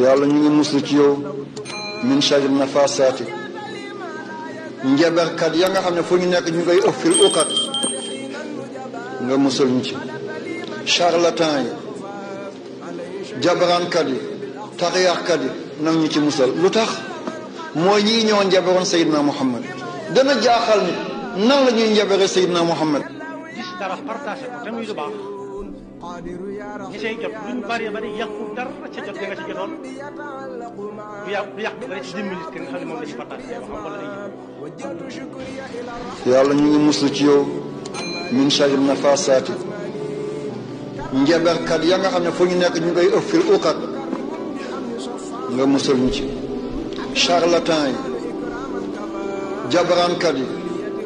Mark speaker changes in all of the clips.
Speaker 1: yàlla ñu ngi muslu ci yow min sharri nafasaati njaberkat ya nga xam ne fu ñu nekk ñu koy ëpp fil uqat nga musal ñu ci charlatan yi jabarankat yi taxiyaaxkat yi nag ñu ci musal lu tax mooy ñii ñoo njaberoon Seydina Muhammad dana jaaxal nit nan la ñuy njabere Seydina Muhammad
Speaker 2: gis dara partagé ko te muy lu baax ñi say jot luñ bari bari yàqu dara ca jot nga ci jotoon du yàq dara ci 10 minutes nga xam ne moom la ci partagé waxam wala ay
Speaker 1: yàlla ñu ngi muslu ci yow min sharri nafasaati njaberkat ya nga xam ne fu ñu nekk ñu koy ëpp fil uqat nga musal ñu ci charlatan yi jabarankat yi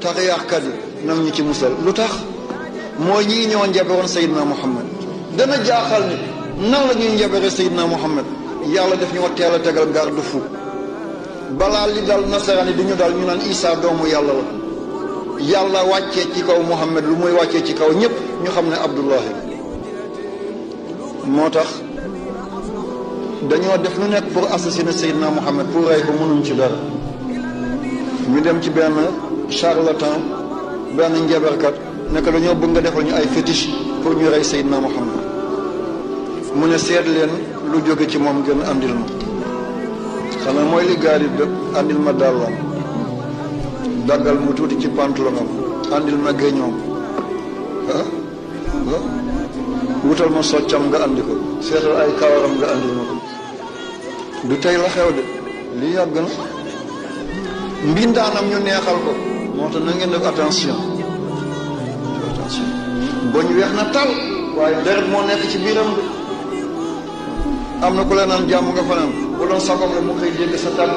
Speaker 1: taxiyaaxkat yi nag ñu ci musal lu tax mooy ñii ñoo njaberoon Seydina Muhammad dana jaaxal nit nan la ñuy njabere Seydina Muhammad yàlla def ñoo teel a tegal garde fou balaa li dal nasaraan yi du ñu dal ñu naan Isa doomu yàlla la yàlla wàccee ci kaw Muhammad lu muy wàccee ci kaw ñëpp ñu xam ne Abdullahi moo tax dañoo def lu nekk pour assassiner Seydina Muhammad pour rey ko mënuñ ci dara ñu dem ci benn charlatan benn njaberkat nekk dañoo bëgg nga defal ñu ay fétiche pour ñu rey Seydina Muhammad mu ne seet leen lu jóge ci moom gën andil ma xanaa mooy li gaar yi dëpp andil ma dàllam daggal mu tuuti ci pantalonam andil ma géñoom wutal ma soccam nga andi ko seetal ay kawaram nga andil ma ko du tey la xew de lii yàgg na mbindaanam ñu neexal ko moo tax na ngeen def attention boñ weex na tal waaye deret moo nekk ci biiram bi am na ku la naan jàmm nga fanaan bu doon sagom la mu koy dégg sa tàgg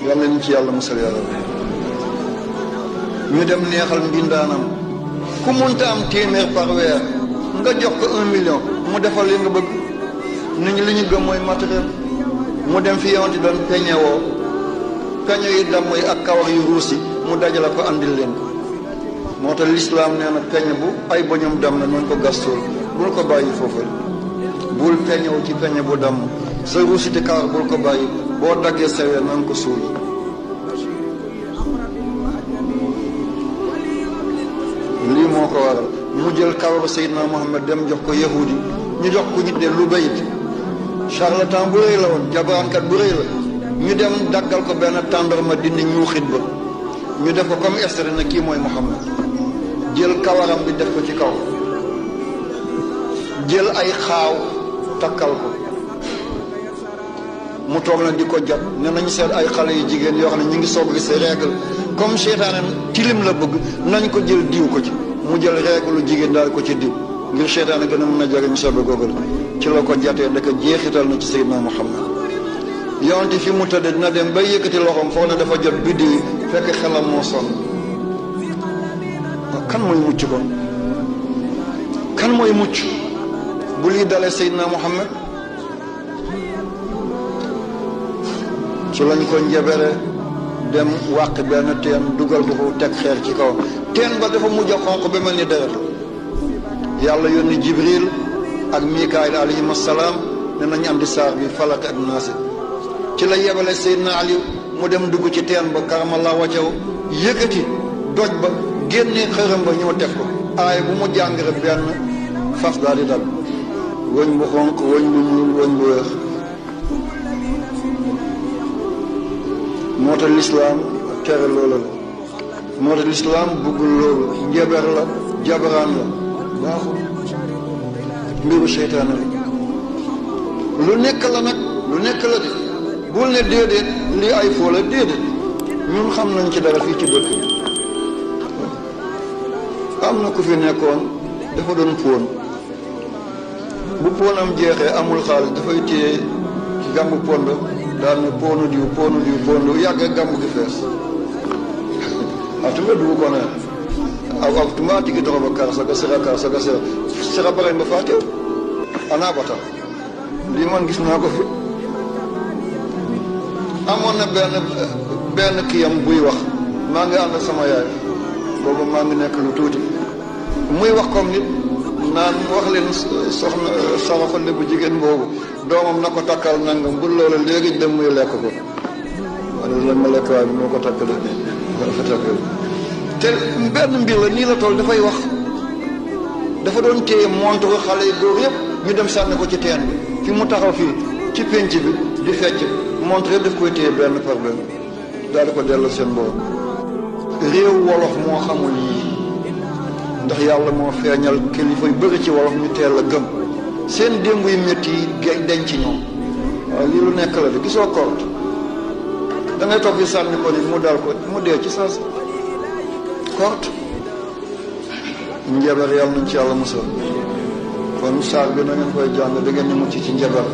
Speaker 1: yàlla ñu ci yàlla musal yàlla ñu dem neexal mbindaanam ku munta am téeméer par weer nga jox ko 1 million mu defal li nga bëgg nit ñi li ñu gëm mooy matériel mu dem fi yowante doon peñewoo peñe yi damm yi ak kawar yu ruusi mu dajale ko andil leen ko moo tax lislaam nee na peñe bu ay boñam dam na noonu ko gastool bul ko bàyyi foofu bul peñewu ci peñe bu damm sa ruusiti kawar bul ko bàyyi boo daggee sawee noonu ko suul lii moo ko waral mu jël kawaru Seydina Muhammad dem jox ko yahudi ñu jox ko ñu de lu bayit charlatan bu rëy la woon jabaankat bu rëy la ñu dem daggal ko benn tàndarma dindi ñuuxit ba ñu def ko comme extrait na kii mooy Muhammad jël kawaram bi def ko ci kaw jël ay xaaw takkal ko mu toog na di ko jot ne nañu seet ay xale yu jigéen yoo xam ne ñu ngi soog gis règle comme seytaane tilim la bëgg nañ ko jël diw ko ci mu jël règle lu jigéen daal ko ci diw ngir seytaane gën a mën a jariñ sobe googal ci la ko jatee ndaka jeexital na ci Seydina Muhammad yonte fi mu tëdd dina dem bay yëkkati loxoom foog na dafa jot biddi yi fekk xelam moo sonn kan mooy mucc kon kan mooy mucc bu lii dalee Seydina Muhammad ci lañ ko njebere dem wàq benn teen dugal ko fu teg xeer ci kaw teen ba dafa mujj a xonq ba mel ni deret yàlla yónni Jibril ak Mikaayil alayhim assalaam ne nañ andi saar bi falaq ak naasi ci la yebale Seydina Ali mu dem dugg ci teen ba karamallahu wajhahu yëkkati doj ba génne xërëm ba ñëw teg ko aay bu mu jàng rek benn fas daal di dal wëñ bu xonq wëñ bu ñuul wëñ bu weex moo tax lislaam tere loola la moo tax lislaam bëggul loolu njaber la jabaraan la baaxul mbiru seytaane la lu nekk la nag lu nekk la de bul ne déedéet lii ay foo la déedéet ñun xam nañ ci dara fii ci dëkk bi am na ku fi nekkoon dafa doon póon bu póonam jeexee amul xaalis dafay téye gàmbu pond daal ne poonu diw poonu yàgg gàmbu gi fees tuma dugu ko ne aw tuma tigi toroba kar saga sira sira bare mba fatew ana bata lii man gis naa ko fi amoon na benn kiyam buy wax maa ngi ànd sama yaay boobu maa ngi nekk lu tuuti muy wax comme nit naan wax leen soxna saraxale bu jigéen boobu doomam na ko takkal nangam bu loola léegi dem muy lekk ko wala la ma lekk waaye bi moo ko takkale dafa takkal te benn mbir la nii la toll dafay wax dafa doon téye montre xale yi góor yëpp ñu dem sànni ko ci teen bi fi mu taxaw fii ci pénc bi di fecc montre yëpp daf koy téye benn par benn daal di ko dellu seen borom réew wolof moo xamul yii ndax yàlla moo feeñal kilifa yu bëri ci wolof ñu teel a gëm seen démb yu métti yi denc ci ñoom waaw lii lu nekk la de gisoo korte da ngay toog fi sànni ko nit mu dal ko mu dee ci saas korte njabar yàlla nañ ci yàlla musal kon saar bi na ngeen koy jàng da ngeen ni mucc ci njabar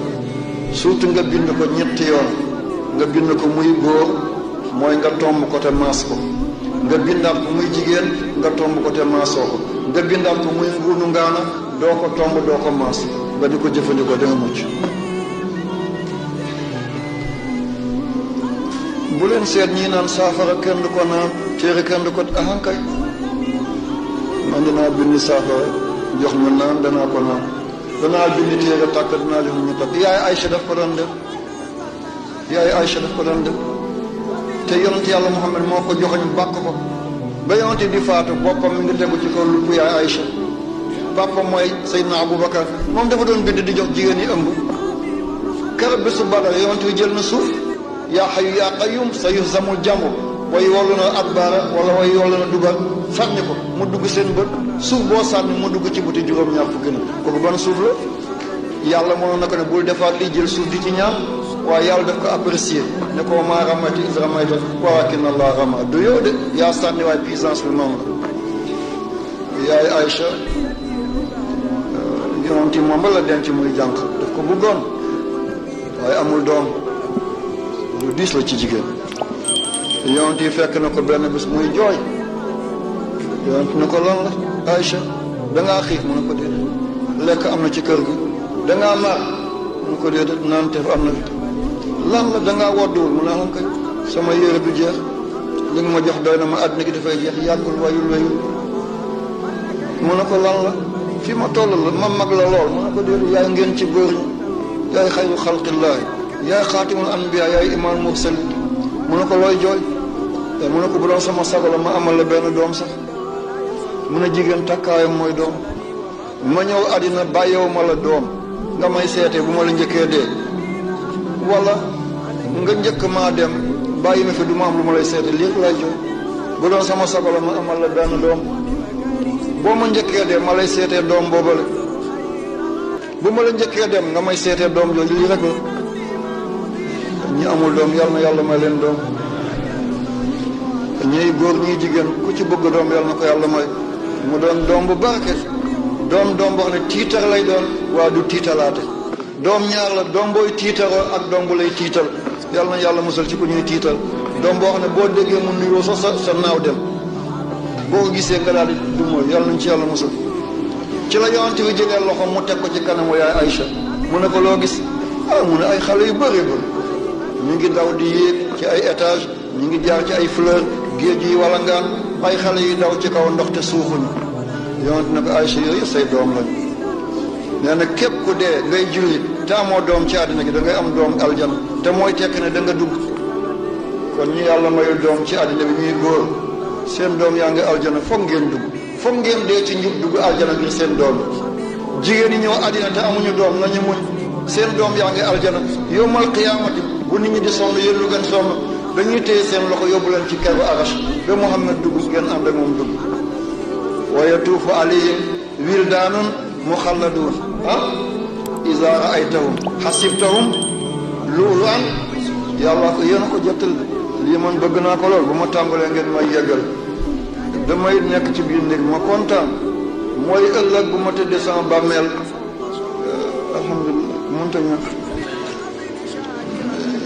Speaker 1: surtout nga bind ko ñetti yoon nga bind ko muy góor mooy nga tomb ko te maas ko nga bindaat ko muy jigéen nga tomb ko te maasoo ko nga bindaat ko muy nguunu ngaana doo ko tomb doo ko maas ba di ko jëfandikoo da nga mucc bu leen seet ñii naan saafara kenn du ko naan téere kenn du ko ahankay man dinaa bind saafara jox ñu naan danaa ko naan danaa bind téere tàkk dinaa jox ñu tàkk yaay Aïcha daf ko doon def yaay Aïcha daf ko doon def te yonent yàlla Muhammad moo ko joxoñ bàkk ko ba yonent di faatu boppam mi ngi tegu ci kaw lupp yaay Aïcha papa mooy Seydina Aboubacar moom dafa doon bind di jox jigéen ñi ëmb keroog bésu Badar yonent wi jël na suuf yaa xayu yaa qayyum sa yuhzamul jamru way wollu na adbaara wala way wollu na dugal sànni ko mu dugg seen bët suuf boo sànni mu dugg ci buti juróom-ñaar fukki na kooku ban suuf la yàlla mënoon na ko ne bul defaat lii jël suuf di ci ñaar waaye yàlla daf ko apprécier ne ko maa ramayta iz ramayta walaakinna Allaaha ramaa du yow de yaa sànni waaye puissance bi moom la yaay Aïcha yonent yi moom ba la denc muy jànq daf ko bëggoon waaye amul doom lu diis la ci jigéen yonent yi fekk na ko benn bés muy jooy yonent ne ko lan la Aïcha dangaa xiif mu ne ko déedéet lekk am na ci kër gi dangaa mar mu ne ko déedéet naan te am na fi lan la dangaa wodduwul mu ne am kay sama yére du jeex li nga ma jox doy na ma àddina gi dafay jeex yàggul wayul mu ne ko lan la fi ma toll la ma mag la lool mu ne ko déedéet yaay ngeen ci góor ñi yaay xayru xalqillaahi yaay xaatimul anbiyaa yaay imaam mursalin mu ne ko looy jooy te mu ne ko bu doon sama sago la ma amal la benn doom sax mu ne jigéen takkaayam mooy doom ma ñëw àddina bàyyewu ma la doom nga may seete bu ma la njëkkee dee wala nga njëkk maa dem bàyyi ma fi du ma am lu ma lay seete lii lay jooy bu doon sama sago la ma amal la benn doom boo ma njëkkee dee ma lay seetee doom boobale bu ma la njëkkee dem nga may seetee doom jooju lii rek la ñi amul doom yàlla na yàlla may leen doom ñiy góor ñiy jigéen ku ci bëgg doom yàlla na ko yàlla may mu doon doom bu barke doom boo xam ne tiitar lay doon waa du tiitalaate doom ñaar la doom booy tiitaroo ak doom bu lay tiital yàlla na yàlla musal ci ku ñuy tiital doom boo xam ne boo déggee mu nuyoo sax sa naaw dem boo ko gisee nga daal di dumóoy yàlla nañ ci yàlla musal ci la yonent bi jëlee loxo mu teg ko ci kanamu yaay Aïcha mu ne ko loo gis mu ne ay xale yu bëree bëri ñu ngi daw di yéeg ci ay étage ñu ngi jaar ci ay fleur géej yi wala ngaan ay xale yu daw ci kaw ndox te suuxuñu yonent ne ko Aïcha yooyu say doom lañu nee na képp ku dee ngay julli te amoo doom ci àddina gi da ngay am doom aljana te mooy tekk ne da nga dugg kon ñu yàlla mayul doom ci àddina bi ñuy góor seen doom yaa ngi aljana foog ngeen dugg foog ngeen dee ci njub dugg aljana ngir seen doom jigéen ñi ñëw àddina te amuñu doom nañu muñ seen doom yaa ngi aljana yawmal qiyaamati bu nit ñi di sonn yéen lu gën sonn dañuy téye seen loxo yóbbu leen ci keru arash ba Muhammad dugg ngeen ànd ak moom dugg wa yatuufu alayhim wildaanun muxalladuun izaa ra'aytahum xasibtahum lu'lu'an yàlla ko yéen a ko jottal lii man bëgg naa ko lool bu ma tàmbalee ngeen may yeggal damay nekk ci biir néeg ma kontaan mooy ëllëg bu ma tëddee sama bàmmeel alhamdulilah mënta ñàkk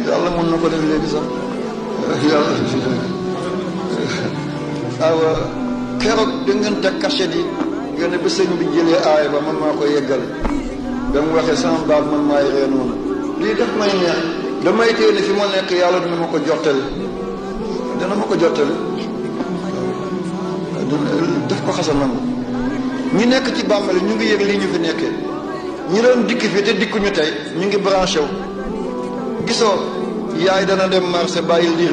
Speaker 1: yàlla mën na ko def léegi sax yàlla awa keroog da ngeen teg cachet yi ngeen bi sëñ bi jëlee aay ba man maa koy yeggale ba mu waxee sama baat man maay ree noonu lii daf may neex damay téye ne fi ma nekk yàlla dina ma ko jottali daf ko xasa nangu ñi nekk ci bàmmeel ñu ngi yëg lii ñu fi nekkee ñi doon dikk fi te dikkuñu tey ñu ngi branché wu gisoo yaay dana dem marché bàyyi liir